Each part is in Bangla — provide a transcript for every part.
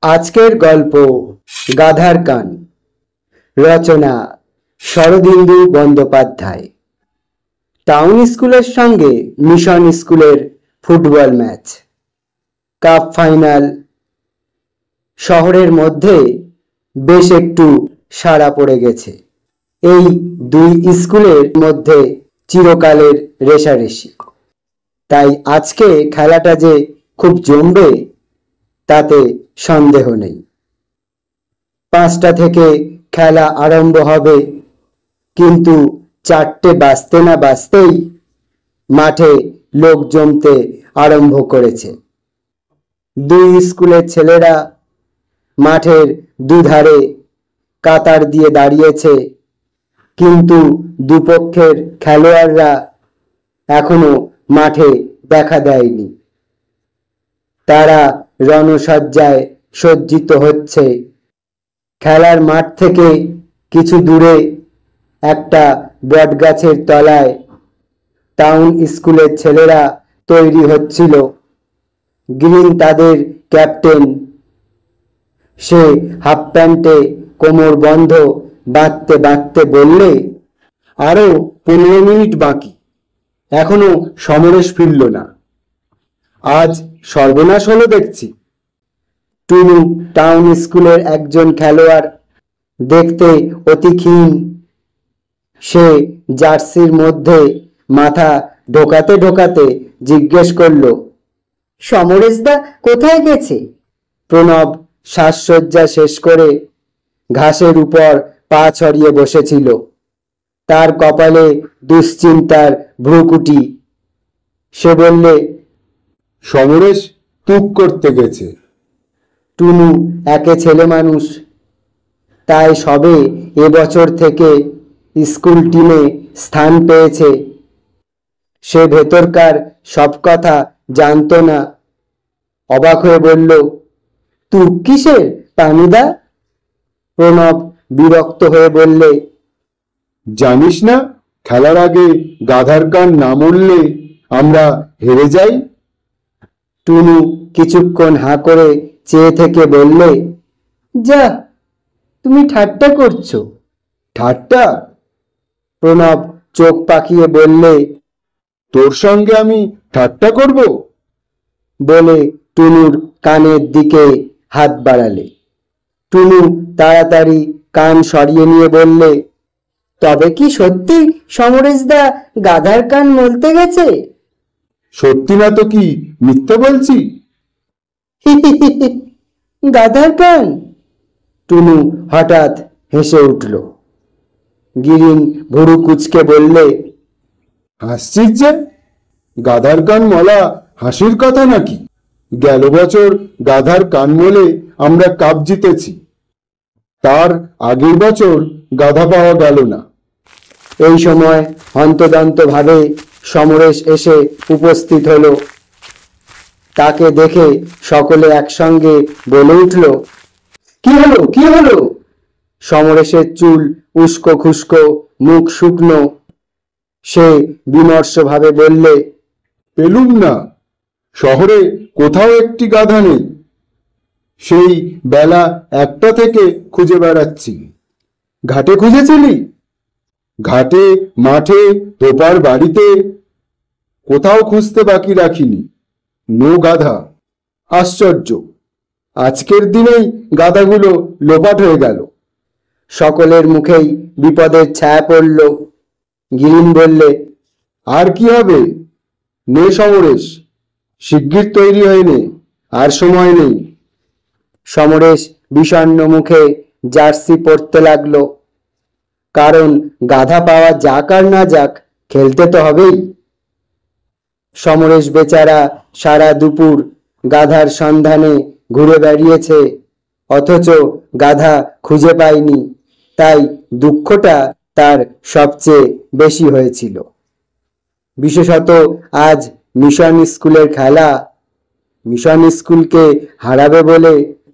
আজকের গল্প গাধার কান। রচনা শরদিন্দু বন্দ্যোপাধ্যায়। টাউন স্কুলের সঙ্গে মিশন স্কুলের ফুটবল ম্যাচ, কাপ ফাইনাল। শহরের মধ্যে বেশ একটু সাড়া পড়ে গেছে। এই দুই স্কুলের মধ্যে চিরকালের রেষারেষি। তাই আজকে খেলাটা যে খুব জমবে তাতে সন্দেহ নেই। 5টা থেকে খেলা আরম্ভ হবে, কিন্তু 4টে বাজতে না বাজতেই মাঠে লোক জমতে আরম্ভ করেছে। দুই স্কুলের ছেলেরা মাঠের দুধারে কাতার দিয়ে দাঁড়িয়েছে, কিন্তু দুপক্ষের খেলোয়াড়রা এখনো মাঠে দেখা দেয়নি। তারা রণসজ্জায় সজ্জিত হচ্ছে। খেলার মাঠ থেকে কিছু দূরে একটা বটগাছের তলায় টাউন স্কুলের ছেলেরা তৈরি হচ্ছিল। গ্রিন তাদের ক্যাপ্টেন। সে হাফ প্যান্টে কোমর বন্ধ বাঁধতে বাঁধতে বললে, আরো 15 মিনিট বাকি, এখনো সমরেশ ফিরল না। আজ সর্বনাশ হলো দেখছি। টুনু টাউন স্কুলের একজন খেলোয়াড়, দেখতে অতি ক্ষীণ। সে জার্সির মধ্যে মাথা ঢোকাতে ঢোকাতে জিজ্ঞেস করল, সমরেশদা কোথায় গেছে? প্রণব সাজসজ্জা শেষ করে ঘাসের উপর পা ছড়িয়ে বসেছিল। তার কপালে দুশ্চিন্তার ভ্রুকুটি। সে বললে, সমরেশ তুক করতে গেছে। টুনু একে ছেলে মানুষ, তাই সবে এবছর থেকে স্কুল টিমে স্থান পেয়েছে। সে ভেতরকার সব কথা জানতো না। অবাক হয়ে বলল, তুক কিসের পানুদা? প্রণব বিরক্ত হয়ে বললে, জানিস না খেলার আগে গাধার কান না মরলে আমরা হেরে যাই? টুনু কিছুক্ষণ হাঁ করে চেয়ে থেকে বললে, যা, তুমি ঠাট্টা করছো। ঠাট্টা? প্রণব চোখ পাকিয়ে বললে, তোর সঙ্গে আমি ঠাট্টা করব? বলে টুনুর কানের দিকে হাত বাড়ালে। টুনু তাড়াতাড়ি কান সরিয়ে নিয়ে বললে, তবে কি সত্যি সমরেশদা গাধার কান মলতে গেছে? সত্যি না তো কি মিথ্যে বলছি? গাধার কান? টুনু হঠাৎ হেসে উঠল। গিরিন ভুরু কুচকে বললে, হাসছিস যে? গাধার কান মলা হাসির কথা নাকি? গেল বছর গাধার কান মলে আমরা কাপ জিতেছি। তার আগের বছর গাধা পাওয়া গেল না। এই সময় হন্তদন্ত ভাবে সমরেশ এসে উপস্থিত হলো। তাকে দেখে সকলে একসঙ্গে বলে উঠল, কি হলো, কি হলো? সমরেশের চুল উস্কো খুস্কো, মুখ শুকনো। সে বিমর্ষ ভাবে বললে, পেলুম না, শহরে কোথাও একটি গাধা নেই। সেই বেলা 1টা থেকে খুঁজে বেড়াচ্ছি। ঘাটে খুঁজেছিলি? ঘাটে, মাঠে, তোপার বাড়িতে, কোথাও খুঁজতে বাকি রাখিনি। নো গাধা। আশ্চর্য, আজকের দিনেই গাধাগুলো লোপাট হয়ে গেল। সকলের মুখেই বিপদের ছায়া পড়ল। গিরিন বললে, আর কি হবে? নে সমরেশ, শিগগির তৈরি হয়ে নে, আর সময় নেই। সমরেশ বিষণ্ণ মুখে জার্সি পরতে লাগলো। কারণ গাধা পাওয়া যাক আর না যাক, খেলতে তো হবেই। সমরেশ বেচারা সারা দুপুর গাধার সন্ধানে ঘুরে বেড়িয়েছে, অথচ গাধা খুঁজে পায়নি। তাই দুঃখটা তার সবচেয়ে বেশি হয়েছিল। বিশেষত আজ মিশন স্কুলের খেলা। মিশন স্কুলকে হারাবে বলে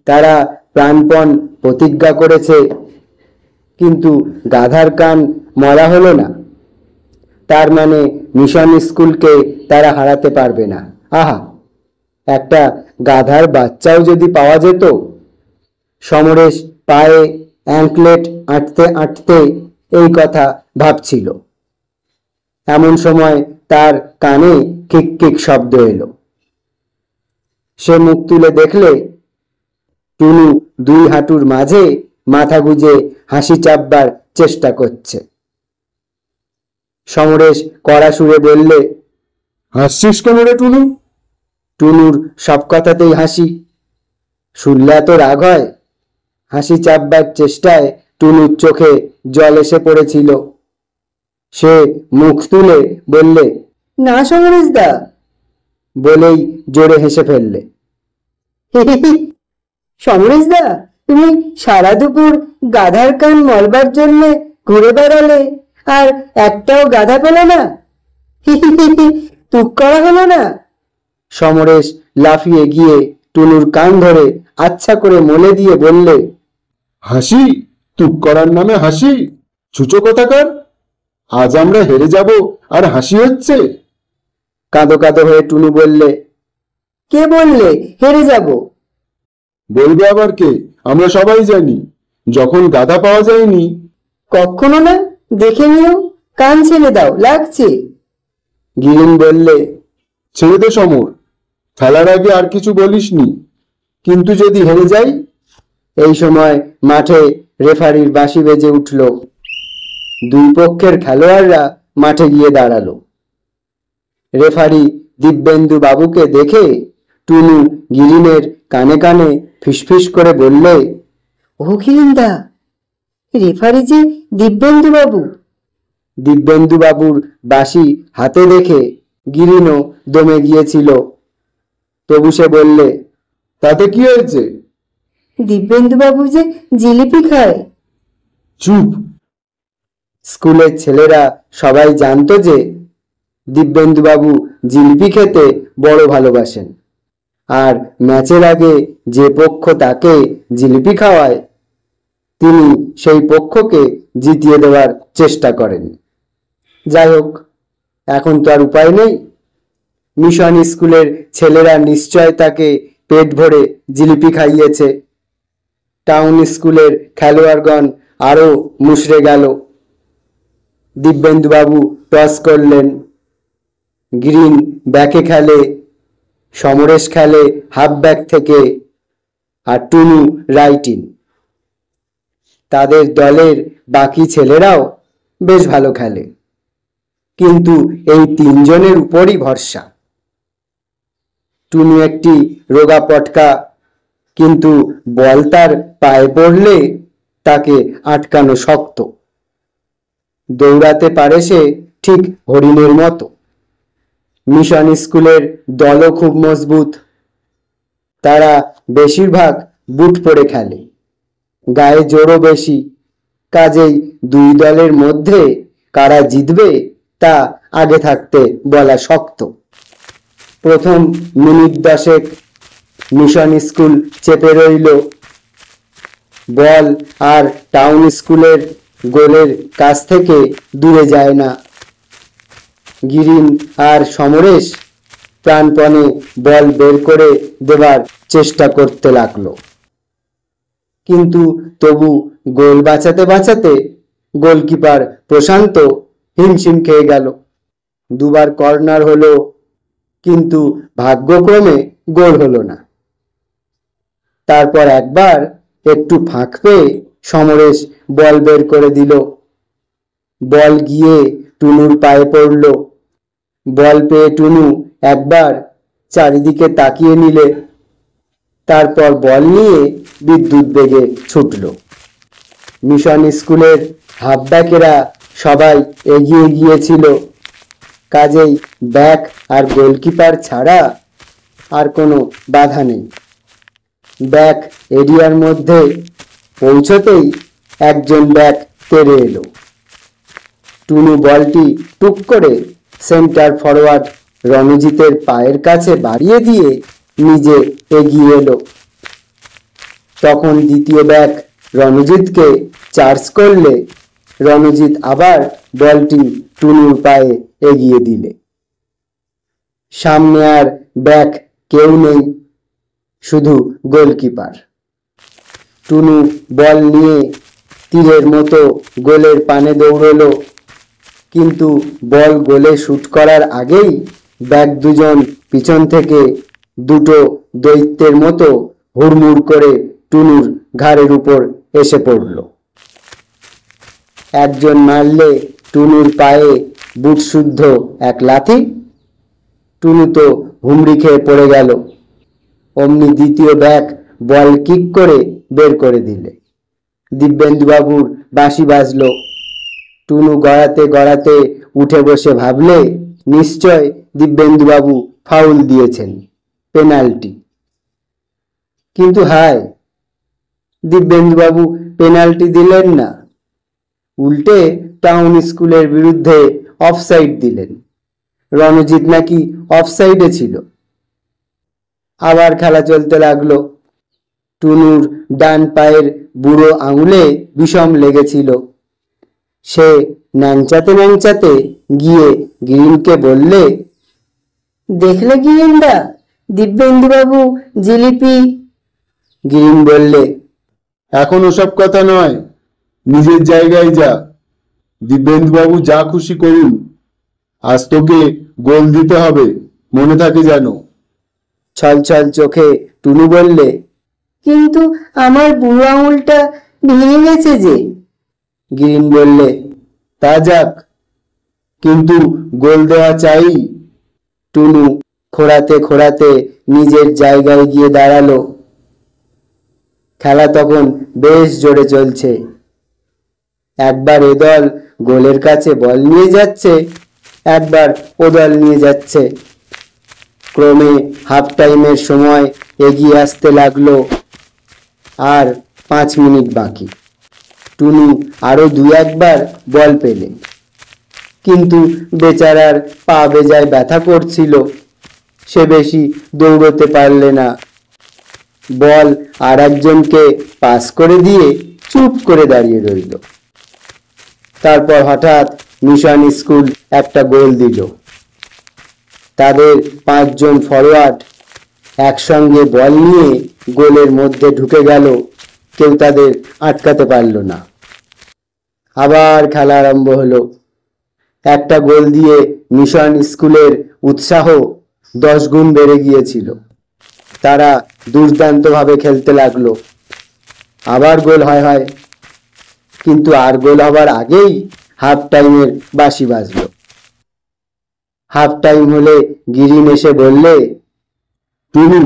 তারা প্রাণপণ প্রতিজ্ঞা করেছে, কিন্তু গাধার কান মরা হলো না। তার মানে মিশন স্কুলকে তারা হারাতে পারবে না। আহা, একটা গাধার বাচ্চাও যদি পাওয়া যেত সমরেশ পায়ে অ্যাঙ্কলেট আঁটতে আঁটতে এই কথা ভাবছিল। এমন সময় তার কানে কিক কিক শব্দ এলো। সে মুখ তুলে দেখলে টুনু দুই হাঁটুর মাঝে মাথা গুজে হাসি চাপবার চেষ্টা করছে। সমরেশ কড়া সুরে বললে, হাসছিস কেন রে টুনু? টুনুর সব কথাতেই হাসি। শুনলে এত রাগ হয়? হাসি চাপবার চেষ্টায় টুনুর চোখে জল এসে পড়েছিল। সে মুখ তুলে বললে, না সমরেশ দা, বলেই জোরে হেসে ফেললে। সমরেশ দা, তুমি সারা দুপুর গাধার কান মলবার জন্য ঘুরে বেড়ালে, আর একটাও গাধা পেলে না? তুক করা হলো না? সমরেশ লাফিয়ে গিয়ে টুনুর কান ধরে আচ্ছা করে মলে দিয়ে বললে, হাসি? তুক করার নামে হাসি? ছুচো কোথাকার! আজ আমরা হেরে যাব আর হাসি হচ্ছে? কাঁদো কাঁদো হয়ে টুনু বললে, কে বললে হেরে যাব? বলবে আবার কে? আমরা সবাই জানি, যখন গাধা পাওয়া যায়নি। কখনো না, দেখে নিও, কান ছেড়ে দাও, লাগছে। গিরিন বললে, ছেড়ে দে সমর, খেলার আগে আর কিছু বলিসনি। কিন্তু যদি হেরে যাই? এই সময় মাঠে রেফারির বাঁশি বেজে উঠল। দুই পক্ষের খেলোয়াড়রা মাঠে গিয়ে দাঁড়ালো। রেফারি দিব্যেন্দু বাবুকে দেখে টুনু গিরিনের কানে কানে ফিসফিস করে বললে, ও গিরিনদা, রেফারি যে দিব্যেন্দু বাবু। দিব্যেন্দু বাবুর বাঁশি হাতে দেখে গিরিনও দমে গিয়েছিল। তবু সে বললে, তাতে কি হয়েছে? দিব্যেন্দু বাবু যে জিলিপি খায়। চুপ! স্কুলের ছেলেরা সবাই জানতো যে দিব্যেন্দু বাবু জিলিপি খেতে বড় ভালোবাসেন, আর ম্যাচের আগে যে পক্ষ তাকে জিলিপি খাওয়ায় তিনি সেই পক্ষকে জিতিয়ে দেওয়ার চেষ্টা করেন। যাই হোক, এখন তো আর উপায় নেই। মিশন স্কুলের ছেলেরা নিশ্চয় তাকে পেট ভরে জিলিপি খাইয়েছে। টাউন স্কুলের খেলোয়াড়গণ আরো মুষড়ে গেল। দিব্যেন্দুবাবু টস করলেন। গ্রিন ব্যাকে খেলে, সমরেশ খেলে হাফ ব্যাক থেকে, আর টুনু রাইট ইন। তাদের দলের বাকি ছেলেরাও বেশ ভালো খেলে, কিন্তু এই তিনজনের উপরই ভরসা। টুনু একটি রোগা পটকা, কিন্তু বল তার পায়ে পড়লে তাকে আটকানো শক্ত। দৌড়াতে পারে সে ঠিক হরিণের মতো। মিশন স্কুলের দলও খুব মজবুত। তারা বেশিরভাগ বুট পরে খেলে, গায়ে জোরও বেশি। কাজেই দুই দলের মধ্যে কারা জিতবে তা আগে থাকতে বলা শক্ত। প্রথম মিনিট 10 মিশন স্কুল চেপে রইল। বল আর টাউন স্কুলের গোলের কাছ থেকে দূরে যায় না। গিরিন আর সমরেশ প্রাণপণে বল বের করে দেবার চেষ্টা করতে লাগলো, কিন্তু তবু গোল বাঁচাতে বাঁচাতে গোলকিপার প্রশান্ত হিমশিম খেয়ে গেল। দুবার কর্নার হলো, কিন্তু ভাগ্যক্রমে গোল হলো না। তারপর একবার একটু ফাঁক পেয়ে সমরেশ বল বের করে দিল। বল গিয়ে টুনুর পায়ে পড়ল। বল পেয়ে টুনু একবার চারিদিকে তাকিয়ে নিলে, তারপর বল নিয়ে বিদ্যুৎ বেগে ছুটল। মিশন স্কুলের হাফব্যাকেরা সবাই এগিয়ে গিয়েছিল, কাজেই ব্যাক আর গোলকিপার ছাড়া আর কোনো বাধা নেই। ব্যাক এরিয়ার মধ্যে পৌঁছতেই একজন ব্যাক তেড়ে এলো। টুনু বলটি টুক করে সেন্টার ফরওয়ার্ড রণজিতের পায়ের কাছে বাড়িয়ে দিয়ে নিজে এগিয়ে এলো। তখন দ্বিতীয় ব্যাক রণজিৎকে চার্জ করলে রণজিৎ আবার বলটি টুনুর পায়ে এগিয়ে দিলে। সামনে আর ব্যাক কেউ নেই, শুধু গোলকিপার। টুনু বল নিয়ে তীরের মতো গোলের পানে দৌড়লো, কিন্তু বল গোলে শুট করার আগেই ব্যাগ দুজন পিছন থেকে দুটো দৈত্যের মতো হুড়মুড় করে টুনুর ঘাড়ের উপর এসে পড়ল। একজন মারলে টুনুর পায়ে বুটশুদ্ধ এক লাথি, টুনু তো হুমড়ি খেয়ে পড়ে গেল। অমনি দ্বিতীয় ব্যাগ বল কিক করে বের করে দিলে। দিব্যেন্দুবাবুর বাঁশি বাজল। টুনু গড়াতে গড়াতে উঠে বসে ভাবলে নিশ্চয় দিব্যেন্দুবাবু ফাউল দিয়েছেন, পেনাল্টি। কিন্তু হায়, দিব্যেন্দুবাবু পেনাল্টি দিলেন না, উল্টে টাউন স্কুলের বিরুদ্ধে অফসাইড দিলেন। রণজিৎ নাকি অফসাইডে ছিল। আবার খেলা চলতে লাগলো। টুনুর ডান পায়ের বুড়ো আঙুলে বিষম লেগেছিল। সে ন্যাংচাতে ন্যাংচাতে গিয়ে গিরিনকে বললে, দেখলে গিরিনদা, দিব্যেন্দুবাবু জিলিপি। গিরিন বললে, এখন ওসব কথা নয়, নিজের জায়গায় যা। দিব্যেন্দুবাবু যা খুশি করুন, আজ তোকে গোল দিতে হবে, মনে থাকে যেন। ছল ছল চোখে টুনু বললে, কিন্তু আমার বুড়ো আঙুলটা ভেঙে গেছে যে। গিরিন বললে, তা যাক, কিন্তু গোল দেওয়া চাই। টুনু খোঁড়াতে খোঁড়াতে নিজের জায়গায় গিয়ে দাঁড়ালো। খেলা তখন বেশ জোরে চলছে। একবার এ দল গোলের কাছে বল নিয়ে যাচ্ছে, একবার ও দল নিয়ে যাচ্ছে। ক্রমে হাফ টাইমের সময় এগিয়ে আসতে লাগলো। আর 5 মিনিট বাকি। টুনু আরো 2-1 বল পেলে, কিন্তু বেচারার পা বেজায় ব্যথা করছিল। সে বেশি দৌড়তে পারলে না। বল আর একজনকে পাস করে দিয়ে চুপ করে দাঁড়িয়ে রইল। তারপর হঠাৎ মিশন স্কুল একটা গোল দিল। তাদের 5 জন ফরওয়ার্ড একসঙ্গে বল নিয়ে গোলের মধ্যে ঢুকে গেল। কেউ তাদের আটকাতে পারল না। আবার খেলা আরম্ভ হলো। একটা গোল দিয়ে মিশন স্কুলের উৎসাহ 10 গুণ বেড়ে গিয়েছিল। তারা দুর্দান্তভাবে খেলতে লাগলো। আবার গোল হয়, কিন্তু আর গোল হবার আগেই হাফ টাইমের বাঁশি বাজলো। হাফ টাইম হলে গিরিন এসে বললে, টুনু,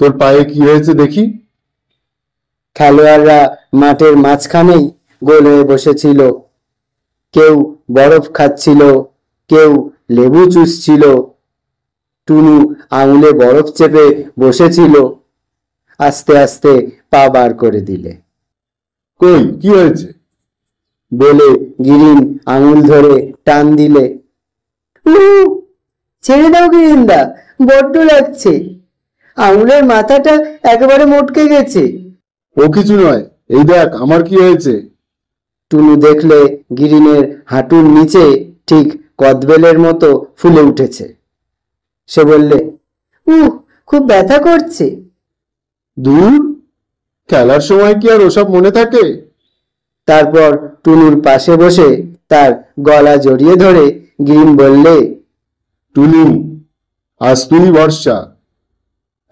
তোর পায়ে কি হয়েছে দেখি। খেলোয়াড়রা মাঠের মাঝখানেই গোল হয়ে বসেছিল। কেউ বরফ খাচ্ছিল, কেউ লেবু চুষছিল। টুনু আঙুলে বরফ চেপে বসেছিল। আস্তে আস্তে পা বার করে দিলে। কই, কি হয়েছে? বলে গিরিন আঙুল ধরে টান দিলে। ছেড়ে দাও গিরিনদা, বড্ড লাগছে। আঙুলের মাথাটা একেবারে মটকে গেছে। ও কিছু নয়, এই দেখ আমার কি হয়েছে। টুনু দেখলে গিরিনের হাঁটুর নিচে ঠিক কদবেলের মতো ফুলে উঠেছে। সে বললে, খুব ব্যথা করছে। দূর, খেলার সময় কি আর ওসব মনে থাকে? তারপর টুনুর পাশে বসে তার গলা জড়িয়ে ধরে গিরিন বললে, টুনু, আজ তুই ভরসা।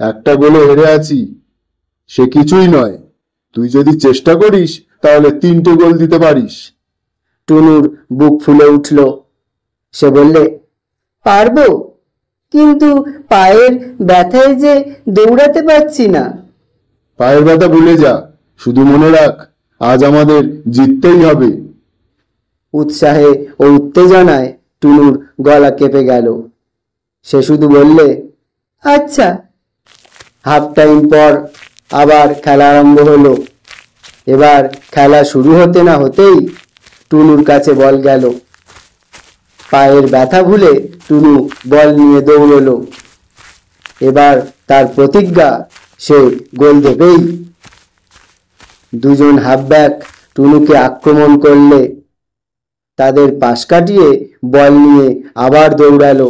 একটা গোলে হেরে আছি, সে কিছুই নয়। তুই যদি চেষ্টা করিস তাহলে 3টে গোল দিতে পারিস। টুনুর বুক ফুলে উঠল। সে বললে, পারবো, কিন্তু পায়ের ব্যথায় যে দৌড়াতে পারছি না। পায়ের ব্যথা ভুলে যা, শুধু মনে রাখ, আজ আমাদের জিততেই হবে। উৎসাহে ও উত্তেজনায় টুনুর গলা কেঁপে গেল। সে শুধু বললে, আচ্ছা। হাফ টাইম পর আবার খেলা আরম্ভ হলো। এবার খেলা শুরু হতে না হতেই টুনুর কাছে বল গেল। পায়ের ব্যথা ভুলে টুনু বল নিয়ে দৌড়লো। এবার তার প্রতিজ্ঞা, সে গোল দেবেই। 2 জন হাফব্যাক টুনুকে আক্রমণ করলে। তাদের পাশ কাটিয়ে বল নিয়ে আবার দৌড়ালো।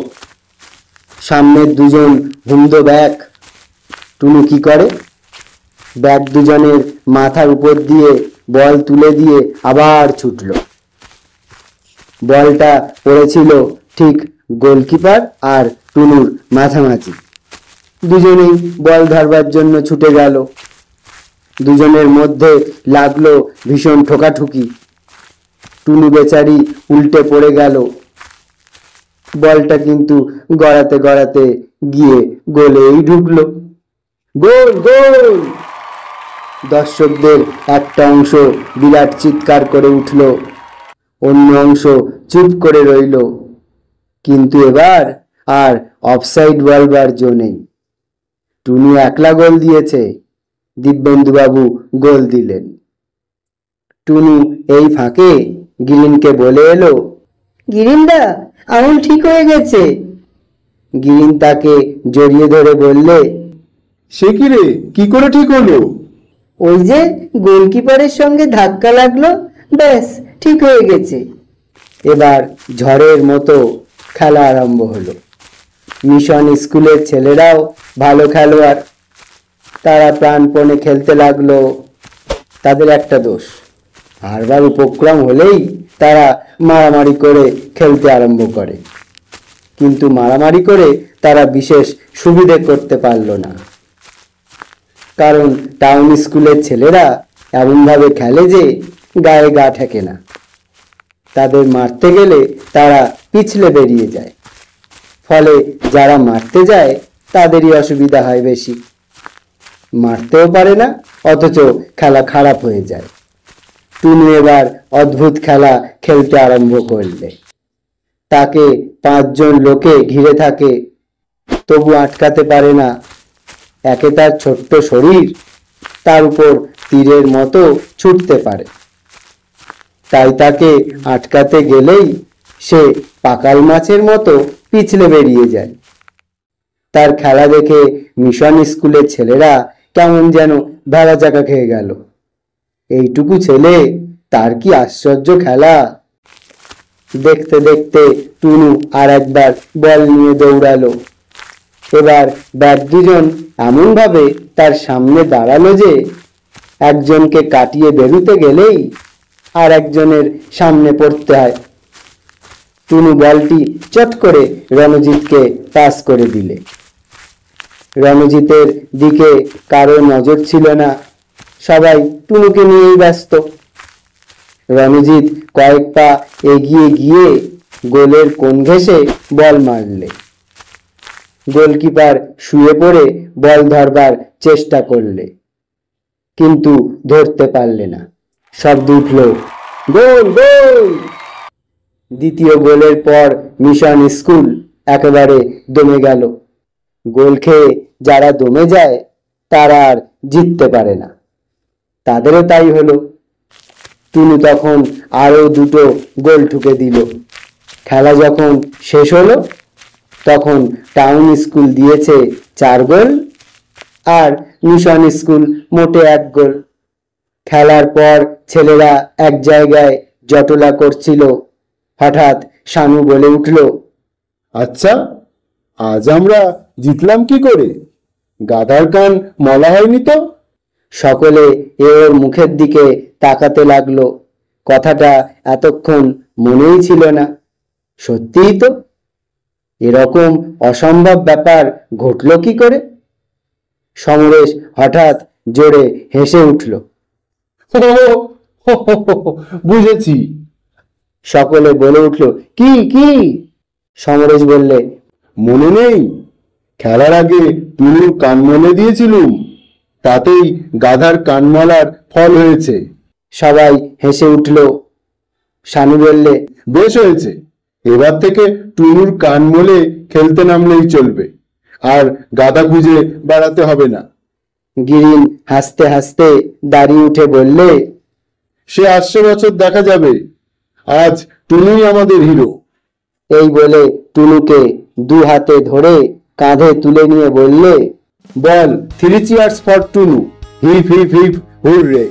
সামনের 2 জন হুমদো ব্যাক। টুনু কি করে? ব্যাট দুজনের মাথার উপর দিয়ে বল তুলে দিয়ে আবার ছুটল। বলটা পড়েছিল ঠিক গোলকিপার আর টুনুর মাঝামাঝি। দুজনেই বল ধরবার জন্য ছুটে গেল। দুজনের মধ্যে লাগলো ভীষণ ঠোকাঠুকি। টুনু বেচারি উল্টে পড়ে গেল। বলটা কিন্তু গড়াতে গড়াতে গিয়ে গোলেই ঢুকলো। গোল গোল! দর্শকদের একটা অংশ বিরাট চিৎকার করে উঠল, অন্য অংশ চুপ করে রইল। কিন্তু এবার আর অফসাইড বলবার জো নেই। টুনু একলা গোল দিয়েছে, দিব্যেন্দুবাবু গোল দিলেন। টুনু এই ফাঁকে গিরিনকে বলে এলো, গিরিনদা, আঙুল ঠিক হয়ে গেছে। গিরিন তাকে জড়িয়ে ধরে বললে, সে কি রে, কি করে ঠিক হলো? ওই যে গোলকিপারের সঙ্গে ধাক্কা লাগলো, ব্যাস ঠিক হয়ে গেছে। এবার ঝড়ের মতো খেলা আরম্ভ হলো। মিশন স্কুলের ছেলেরাও ভালো খেলোয়াড়, তারা প্রাণপণে খেলতে লাগলো। তাদের একটা দোষ, হারবার উপক্রম হলেই তারা মারামারি করে খেলতে আরম্ভ করে। কিন্তু মারামারি করে তারা বিশেষ সুবিধে করতে পারল না, কারণ টাউন স্কুলের ছেলেরা এমনভাবে খেলে যে গায়ে গা ঠেকে না। তাদের মারতে গেলে তারা পিছলে বেরিয়ে যায়, ফলে যারা মারতে যায় তাদেরই অসুবিধা হয় বেশি। মারতেও পারে না, অথচ খেলা খারাপ হয়ে যায়। টুনু এবার অদ্ভুত খেলা খেলতে আরম্ভ করলে। তাকে 5 জন লোকে ঘিরে থাকে, তবু আটকাতে পারে না। একে তার ছোট্ট শরীর, তার উপর তীরের মতো ছুটতে পারে, তাই তাকে আটকাতে গেলেই সে পাকাল মাছের মতো পিছলে বেরিয়ে যায়। তার খেলা দেখে মিশন স্কুলের ছেলেরা কেমন যেন ভেড়া চাকা খেয়ে গেল। এইটুকু ছেলে, তার কি আশ্চর্য খেলা! দেখতে দেখতে টুনু আর একবার বল নিয়ে দৌড়ালো। এবার ব্যাট দুজন এমনভাবে তার সামনে দাঁড়ালো যে একজনকে কাটিয়ে বেরুতে গেলেই আর একজনের সামনে পড়তে হয়। টুনু বলটি চট করে রণজিৎকে পাস করে দিলে। রণজিতের দিকে কারো নজর ছিল না, সবাই টুনুকে নিয়েই ব্যস্ত। রণজিৎ কয়েক পা এগিয়ে গিয়ে গোলের কোণ ঘেঁষে বল মারলে। গোলকিপার শুয়ে পড়ে বল ধরবার চেষ্টা করলে, কিন্তু ধরতে পারলে না। শব্দ উঠল, গোল গোল! দ্বিতীয় গোলের পর মিশন স্কুল একেবারে দমে গেল। গোল খেয়ে যারা দমে যায় তারা আর জিততে পারে না, তাদেরও তাই হলো। টুনু তখন আরো 2টো গোল ঠুকে দিল। খেলা যখন শেষ হলো তখন টাউন স্কুল দিয়েছে 4 গোল আর মিশন স্কুল মোটে 1 গোল। খেলার পর ছেলেরা এক জায়গায় জটলা করছিল। হঠাৎ শানু বলে উঠল, আচ্ছা, আজ আমরা জিতলাম কি করে? গাধার কান মলা হয়নি তো? সকলে ওর মুখের দিকে তাকাতে লাগলো। কথাটা এতক্ষণ মনেই ছিল না। সত্যিই তো, এরকম অসম্ভব ব্যাপার ঘটল কি করে? সমরেশ হঠাৎ জোরে হেসে উঠল। বুঝেছি। সকলে বলে উঠল, কি কি? সমরেশ বললে, মনে নেই, খেলার আগে টুনুর কান মলে দিয়েছিলুম, তাতেই গাধার কানমলার ফল হয়েছে। সবাই হেসে উঠল। শানু বললে, বেশ হয়েছে, এবার থেকে টুনুর কান মলে খেলতে নামলেই চলবে, আর গাধা খুঁজে বেড়াতে হবে না। গিরিন হাসতে হাসতে দাঁড়িয়ে উঠে বললে, সে 800 বছর দেখা যাবে, আজ টুনুই আমাদের হিরো। এই বলে টুনুকে 2 হাতে ধরে কাঁধে তুলে নিয়ে বললে, বল 3 cheers for Tunu, hip hip hip hurray.